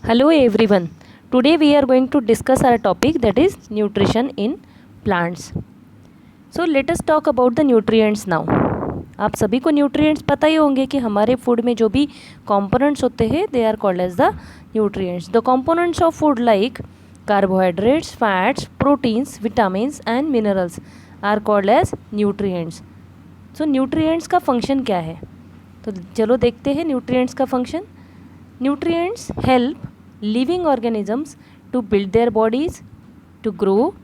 Hello everyone. Today we are going to discuss our topic, that is nutrition in plants. So let us talk about the nutrients now. आप सभी को nutrients पता ही होंगे कि हमारे food में जो भी कंपोनेंट्स होते हैं they are called as the nutrients. The components of food like carbohydrates, fats, proteins, vitamins and minerals are called as nutrients. So nutrients का फंक्शन क्या है, तो चलो देखते हैं न्यूट्रिएंट्स का function. Nutrients help living organisms to build their bodies, to grow,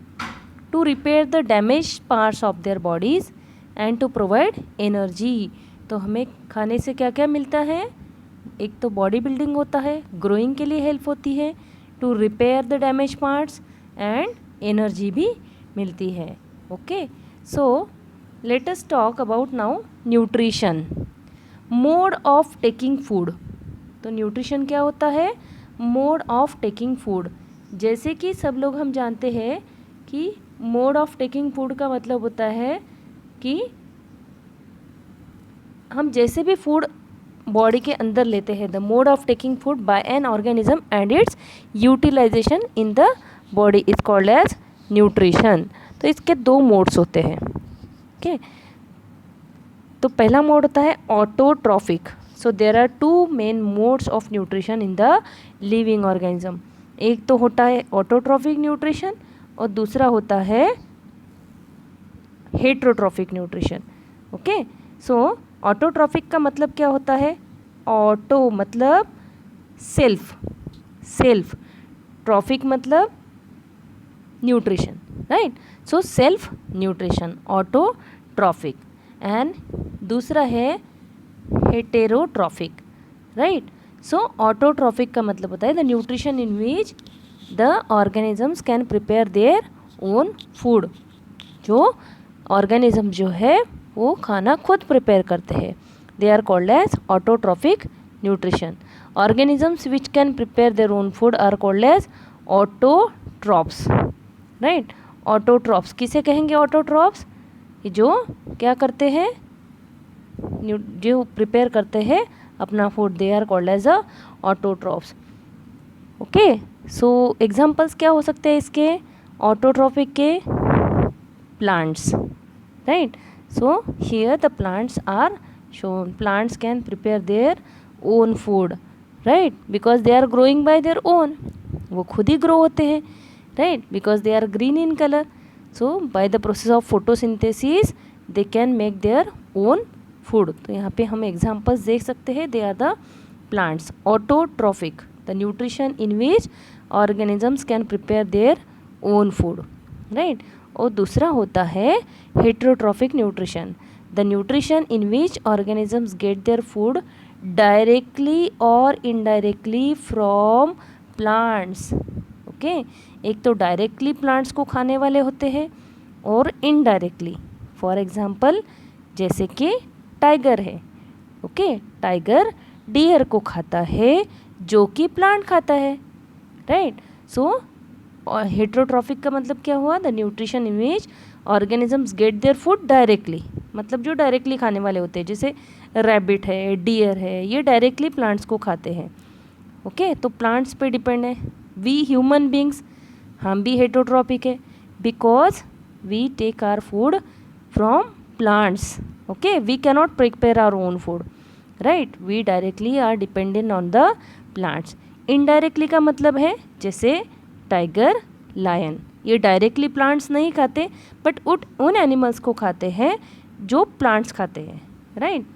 to repair the damaged parts of their bodies and to provide energy. तो हमें खाने से क्या क्या मिलता है, एक तो बॉडी बिल्डिंग होता है, ग्रोइंग के लिए हेल्प होती है, to repair the damage parts and energy भी मिलती है. Okay, so let us talk about now nutrition. Mode of taking food. तो न्यूट्रिशन क्या होता है, मोड ऑफ टेकिंग फूड. जैसे कि सब लोग हम जानते हैं कि मोड ऑफ टेकिंग फूड का मतलब होता है कि हम जैसे भी फूड बॉडी के अंदर लेते हैं, the mode of taking food by an organism and its utilization in the body is called as nutrition. तो इसके दो मोड्स होते हैं. ओके, तो पहला मोड होता है autotrophic. So there are two main modes of nutrition in the living organism. एक तो होता है ऑटोट्रॉफिक न्यूट्रिशन और दूसरा होता है हेट्रोट्रॉफिक न्यूट्रिशन. ओके, सो ऑटोट्रॉफिक का मतलब क्या होता है, ऑटो मतलब सेल्फ, सेल्फ, ट्रॉफिक मतलब nutrition, right. So self nutrition autotrophic. And दूसरा है हेटेरोट्रॉफिक, राइट. सो ऑटोट्रॉफिक का मतलब होता है the nutrition in which the organisms can prepare their own food. जो ऑर्गेनिज्म जो है वो खाना खुद प्रिपेयर करते हैं, they are called as autotrophic nutrition. Organisms which can prepare their own food are called as autotrophs, right. Autotrophs किसे कहेंगे, ऑटोट्रॉप्स जो क्या करते हैं, जो प्रिपेयर करते हैं अपना food, they are called as a autotrophs. Okay, so examples क्या हो सकते हैं इसके ऑटोट्रॉफिक के, plants, right. So here the plants are shown. Plants can prepare their own food, right, because they are growing by their own. वो खुद ही grow होते हैं, right, because they are green in colour. So by the process of photosynthesis they can make their own food. तो यहाँ पे हम examples देख सकते हैं, they are the plants. Autotrophic, the nutrition in which organisms can prepare their own food, right. और दूसरा होता है heterotrophic nutrition, the nutrition in which organisms get their food directly और इनडायरेक्टली फ्रॉम प्लांट्स. ओके, एक तो directly plants को खाने वाले होते हैं और इनडायरेक्टली. फॉर एग्जाम्पल जैसे कि टाइगर है. ओके, टाइगर डियर को खाता है जो कि प्लांट खाता है, राइट. सो हेट्रोट्रॉफिक का मतलब क्या हुआ, the nutrition in which organisms get their food directly, मतलब जो डायरेक्टली खाने वाले होते हैं, जैसे रैबिट है, डियर है, ये डायरेक्टली प्लांट्स को खाते हैं. ओके, तो प्लांट्स पे डिपेंड है. वी ह्यूमन बींग्स, हम भी हेट्रोट्रॉपिक है because we take our food from plants. Okay, we cannot prepare our own food, right. We directly are dependent on the plants. Indirectly का मतलब है जैसे टाइगर, लायन, ये डायरेक्टली प्लांट्स नहीं खाते बट उन एनिमल्स को खाते हैं जो प्लांट्स खाते हैं, राइट.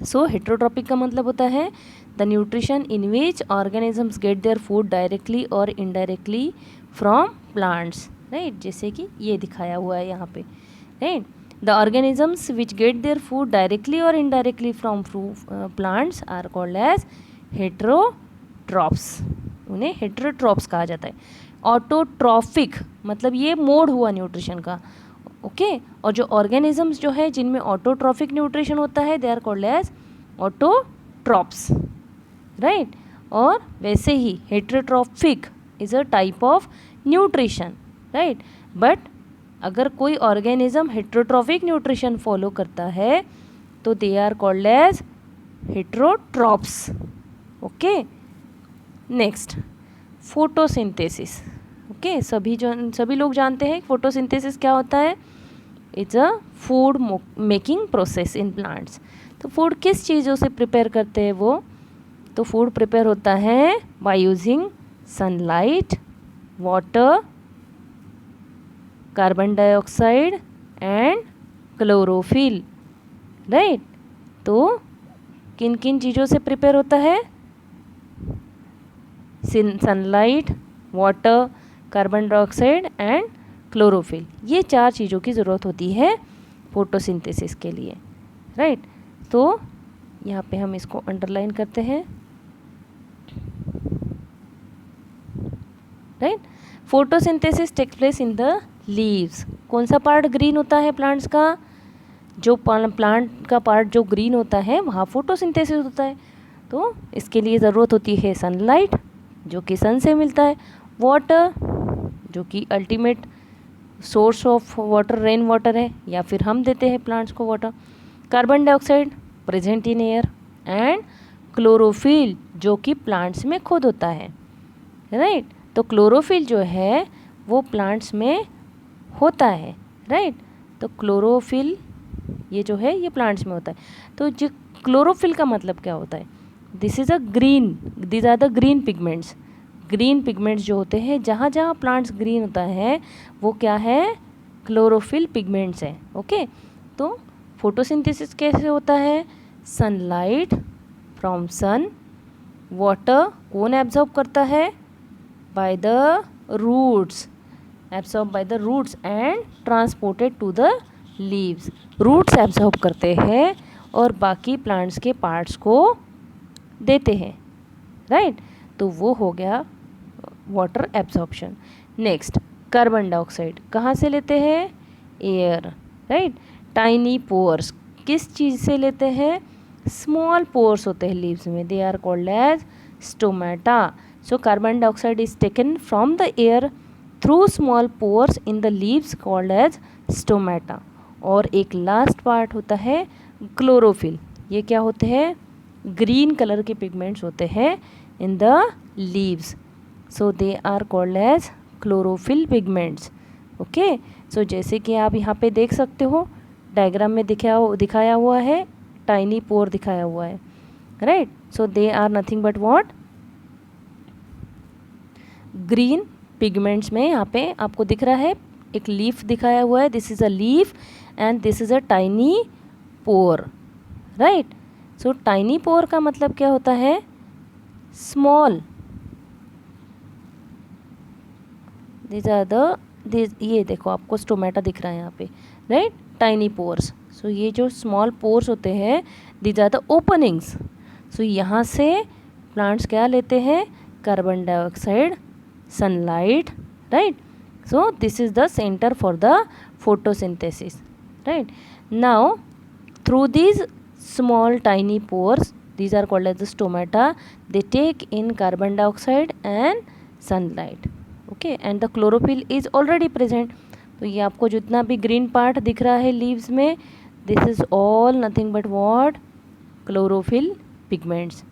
सो हेट्रोट्रॉपिक का मतलब होता है the nutrition in which organisms get their food directly और इनडायरेक्टली फ्रॉम प्लांट्स, राइट. जैसे कि ये दिखाया हुआ है यहाँ पे, right. The organisms which get their food directly or indirectly from plants are called as heterotrophs. उन्हें heterotrophs कहा जाता है. ऑटोट्रॉफिक मतलब ये मोड हुआ न्यूट्रिशन का. ओके, और जो ऑर्गेनिजम्स जो है जिनमें ऑटोट्रॉफिक न्यूट्रिशन होता है they are called as autotrophs, right. और वैसे ही heterotrophic is a type of nutrition, right. But अगर कोई ऑर्गेनिज्म हेट्रोट्रॉफिक न्यूट्रिशन फॉलो करता है तो they are called as heterotrophs. Okay, next photosynthesis. Okay, सभी लोग जानते हैं फोटोसिंथेसिस क्या होता है। It's a food making process in plants. तो फूड किस चीज़ों से प्रिपेयर करते हैं वो, तो फूड प्रिपेयर होता है by using sunlight, water, carbon dioxide and chlorophyll, right. तो किन किन चीज़ों से प्रिपेयर होता है, sunlight, water, carbon dioxide and chlorophyll, ये 4 चीज़ों की ज़रूरत होती है फोटोसिंथेसिस के लिए, राइट। तो यहाँ पे हम इसको अंडरलाइन करते हैं, right. Photosynthesis takes place in the leaves. कौन सा पार्ट ग्रीन होता है प्लांट्स का, जो प्लांट का पार्ट जो ग्रीन होता है वहाँ फोटोसिंथेसिस होता है। तो इसके लिए ज़रूरत होती है सनलाइट, जो कि सन से मिलता है, वाटर, जो कि ultimate source of water rain water है, या फिर हम देते हैं प्लांट्स को water, carbon dioxide present in air, and chlorophyll, जो कि प्लांट्स में खुद होता है, राइट। तो क्लोरोफिल जो है वो प्लांट्स में होता है, राइट। तो क्लोरोफिल ये जो है ये प्लांट्स में होता है। तो जो क्लोरोफिल का मतलब क्या होता है, this is a green, this are the green pigments. Green pigments जो होते हैं, जहाँ जहाँ प्लांट्स ग्रीन होता है वो क्या है, क्लोरोफिल पिगमेंट्स हैं, ओके। तो फोटोसिंथेसिस कैसे होता है, सनलाइट फ्रॉम सन, वाटर कौन एब्जॉर्ब करता है, by the roots, absorb by the roots and transported to the leaves. Roots absorb करते हैं और बाकी प्लांट्स के पार्ट्स को देते हैं, राइट। तो वो हो गया water absorption. Next carbon dioxide कहाँ से लेते हैं, एयर, राइट। टाइनी पोर्स किस चीज़ से लेते हैं, स्मॉल पोर्स होते हैं लीव्स में, they are called as stomata. So carbon dioxide is taken from the air through small pores in the leaves called as stomata. और एक लास्ट पार्ट होता है क्लोरोफिल। ये क्या होते हैं, ग्रीन कलर के पिगमेंट्स होते हैं in the leaves, so they are called as chlorophyll pigments, okay. So जैसे कि आप यहाँ पे देख सकते हो डायग्राम में दिखाया हुआ है, टाइनी पोर दिखाया हुआ है, right. So they are nothing but what, green pigments में यहाँ पे आपको दिख रहा है एक लीफ दिखाया हुआ है, this is a leaf and this is a tiny pore, right. So tiny pore का मतलब क्या होता है, स्मॉल, दिस आर द ये देखो आपको स्टोमेटा दिख रहा है यहाँ पे, राइट, टाइनी पोर्स। सो ये जो स्मॉल पोर्स होते हैं दिस आर द ओपनिंग्स। सो यहाँ से प्लांट्स क्या लेते हैं, carbon dioxide, sunlight, right. So this is the centre for the photosynthesis, right. Now through these small tiny pores, these are called as the stomata, they take in carbon dioxide and sunlight, okay, and the chlorophyll is already present. तो ये आपको जितना भी green part दिख रहा है leaves में, this is all nothing but what, chlorophyll pigments,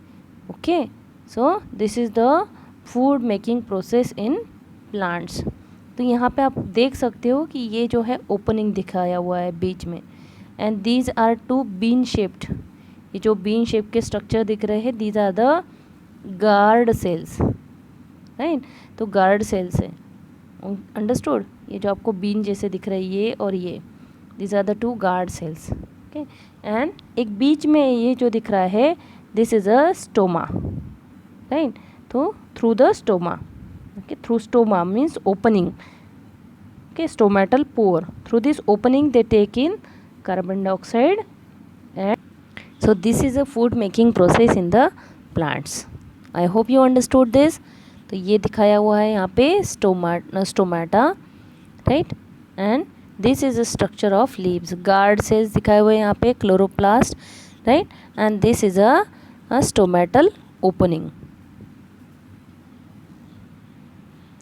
okay. So this is the food making process in plants. तो यहाँ पे आप देख सकते हो कि ये जो है ओपनिंग दिखाया हुआ है बीच में, and these are two bean shaped, ये जो बीन शेप के स्ट्रक्चर दिख रहे हैं these are the guard cells, right. तो गार्ड सेल्स है, अंडरस्टूड। ये जो आपको बीन जैसे दिख रहा है ये और ये, these are the two guard cells, okay. And एक बीच में ये जो दिख रहा है this is a stoma, right. तो through the stoma, okay, through stoma means opening, okay, stomatal pore, through this opening they take in carbon dioxide, and so this is a food making process in the plants. I hope you understood this. तो ये दिखाया हुआ है यहाँ पे stomata, right, and this is a structure of leaves, guard cells दिखाए हुए हैं यहाँ पे, chloroplast, right, and this is a stomatal opening.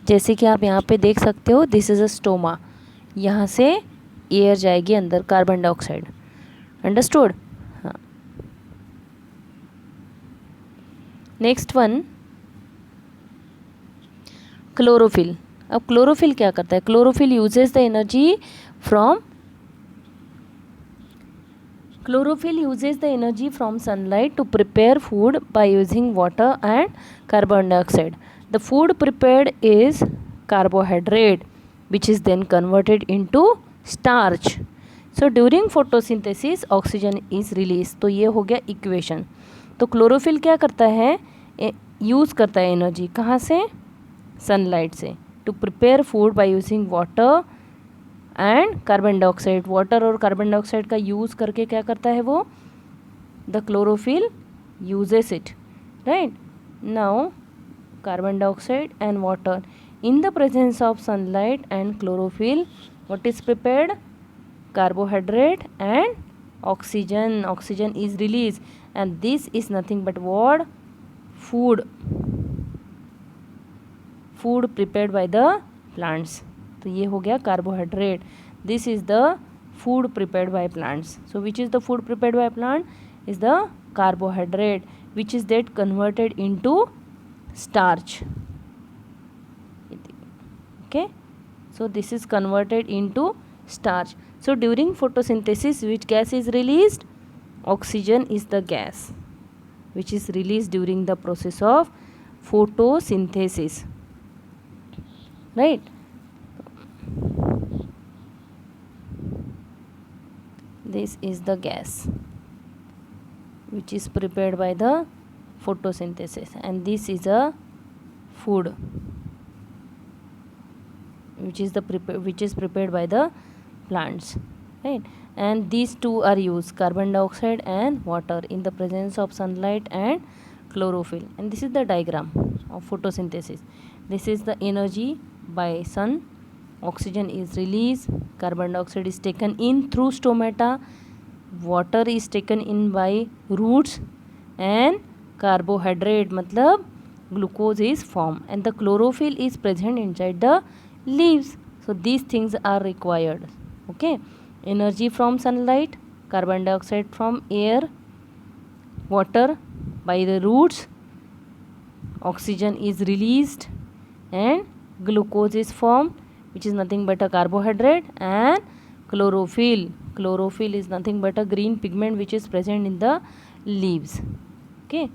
जैसे कि आप यहाँ पे देख सकते हो दिस इज़ अ स्टोमा, यहाँ से एयर जाएगी अंदर, कार्बन डाइऑक्साइड, अंडरस्टूड। हाँ, नेक्स्ट वन क्लोरोफिल। अब क्लोरोफिल क्या करता है? Chlorophyll uses the energy from sunlight to prepare food by using water and carbon dioxide. The food prepared is carbohydrate, which is then converted into starch. So during photosynthesis oxygen is released. तो ये हो गया equation. तो chlorophyll क्या करता है? Use करता है एनर्जी कहाँ से? सनलाइट से। To prepare food by using water and carbon dioxide. Water और कार्बन डाइऑक्साइड का यूज़ करके क्या करता है वो? The chlorophyll uses it, right? Now carbon dioxide and water in the presence of sunlight and chlorophyll, what is prepared? Carbohydrate and oxygen. Oxygen is released, and this is nothing but what? Food prepared by the plants. तो ये हो गया carbohydrate. This is the food prepared by plants. So which is the food prepared by plant? Is the carbohydrate, which is that converted into starch. Okay, so this is converted into starch. So during photosynthesis, which gas is released? Oxygen is the gas which is released during the process of photosynthesis, right? This is the gas which is prepared by the photosynthesis, and this is a food which is prepared by the plants, right? And these two are used, carbon dioxide and water, in the presence of sunlight and chlorophyll. And this is the diagram of photosynthesis. This is the energy by sun. Oxygen is released, carbon dioxide is taken in through stomata, water is taken in by roots, and carbohydrate matlab glucose is formed, and the chlorophyll is present inside the leaves. So these things are required. Okay, energy from sunlight, carbon dioxide from air, water by the roots, oxygen is released, and glucose is formed, which is nothing but a carbohydrate, and chlorophyll. Chlorophyll is nothing but a green pigment which is present in the leaves. Okay.